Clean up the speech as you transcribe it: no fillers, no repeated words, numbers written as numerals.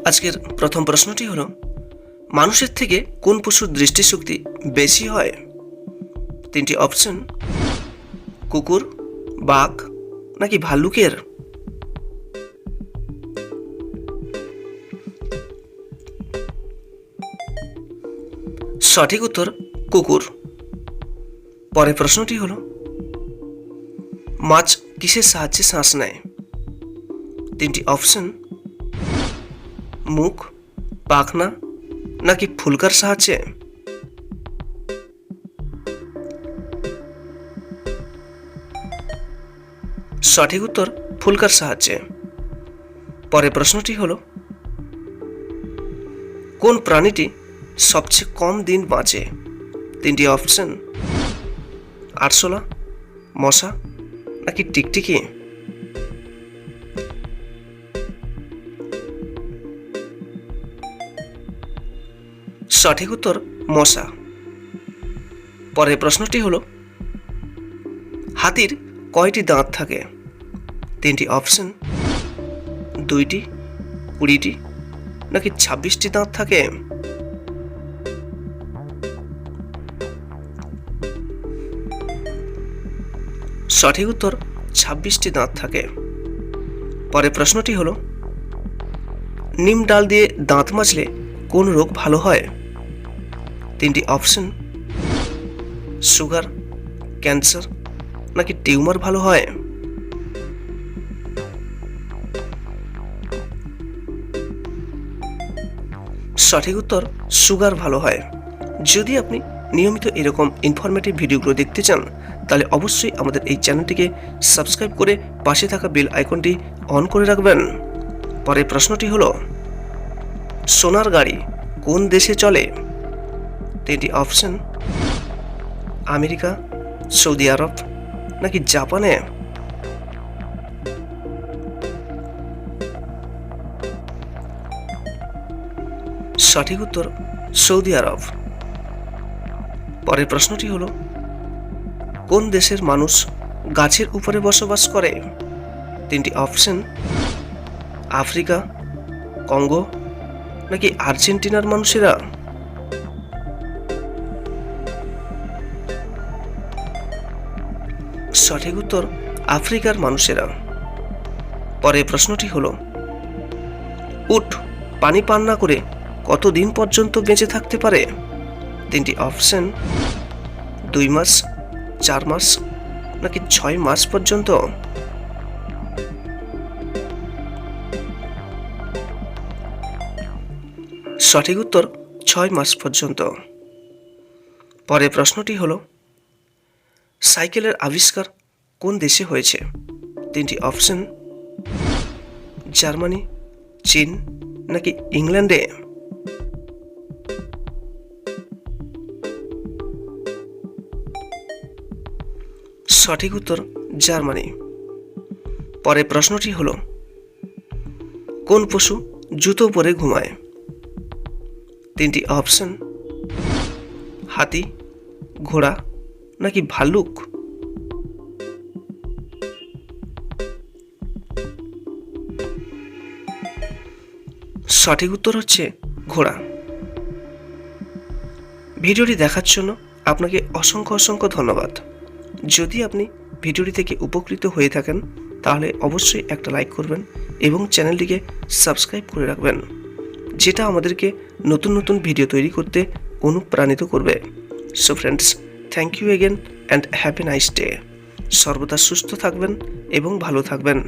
আজকের প্রথম প্রশ্নটি হলো, মানুষের থেকে কোন পশুর দৃষ্টিশক্তি বেশি হয়? তিনটি অপশন: কুকুর, বাঘ নাকি ভাল্লুকের? সঠিক উত্তর কুকুর। পরের প্রশ্নটি হলো, মাছ কিসের সাহায্যে শ্বাস নেয়? তিনটি অপশন: মুখ, পাখনা নাকি ফুলকার সাহায্যে? সঠিক উত্তর ফুলকার সাহায্যে। পরের প্রশ্নটি হলো, কোন প্রাণীটি সবচেয়ে কম দিন বাঁচে? তিনটি অপশন: আরশোলা, মশা নাকি টিকটিকি? সঠিক উত্তর মশা। পরের প্রশ্নটি হলো, হাতির কয়টি দাঁত থাকে? তিনটি অপশন: 2টি, 20টি নাকি 26টি দাঁত থাকে? সঠিক উত্তর 26টি দাঁত থাকে। পরের প্রশ্নটি হলো, নিম ডাল দিয়ে দাঁত মাজলে কোন রোগ ভালো হয়? তিনটি অপশন: সুগার, ক্যান্সার নাকি টিউমার ভালো হয়? সঠিক উত্তর সুগার ভালো হয়। যদি আপনি নিয়মিত এরকম ইনফরমেটিভ ভিডিওগুলো দেখতে চান, তাহলে অবশ্যই আমাদের এই চ্যানেলটিকে সাবস্ক্রাইব করে পাশে থাকা বেল আইকনটি অন করে রাখবেন। পরের প্রশ্নটি হলো, সোনার গাড়ি কোন দেশে চলে? তিনটি অপশন: আমেরিকা, সৌদি আরব নাকি জাপানে? সঠিক উত্তর সৌদি আরব। পরের প্রশ্নটি হলো, কোন দেশের মানুষ গাছের উপরে বসবাস করে? তিনটি অপশন: আফ্রিকা, কঙ্গো নাকি আর্জেন্টিনার মানুষেরা? সঠিক উত্তর আফ্রিকার মানুষেরা। পরের প্রশ্নটি হলো, উট পানি পান না করে কতদিন পর্যন্ত বেঁচে থাকতে পারে? তিনটি অপশন: 2 মাস, 4 মাস নাকি 6 মাস পর্যন্ত? সঠিক উত্তর 6 মাস পর্যন্ত। পরের প্রশ্নটি হলো, সাইকেলের আবিষ্কার কোন দেশে হয়েছে? তিনটি অপশন: জার্মানি, চীন নাকি ইংল্যান্ডে? সঠিক উত্তর জার্মানি। পরের প্রশ্নটি হলো, কোন পশু জুতো পরে ঘুমায়? তিনটি অপশন: হাতি, ঘোড়া নাকি ভাল্লুক? সঠিক উত্তর হচ্ছে ঘোড়া। ভিডিওটি দেখার জন্য আপনাকে অসংখ্য ধন্যবাদ। যদি আপনি ভিডিওটি থেকে উপকৃত হয়ে থাকেন, তাহলে অবশ্যই একটা লাইক করবেন এবং চ্যানেলটিকে সাবস্ক্রাইব করে রাখবেন, যেটা আমাদেরকে নতুন ভিডিও তৈরি করতে অনুপ্রাণিত করবে। So friends, thank you again and have a nice day. সর্বদা সুস্থ থাকবেন এবং ভালো থাকবেন।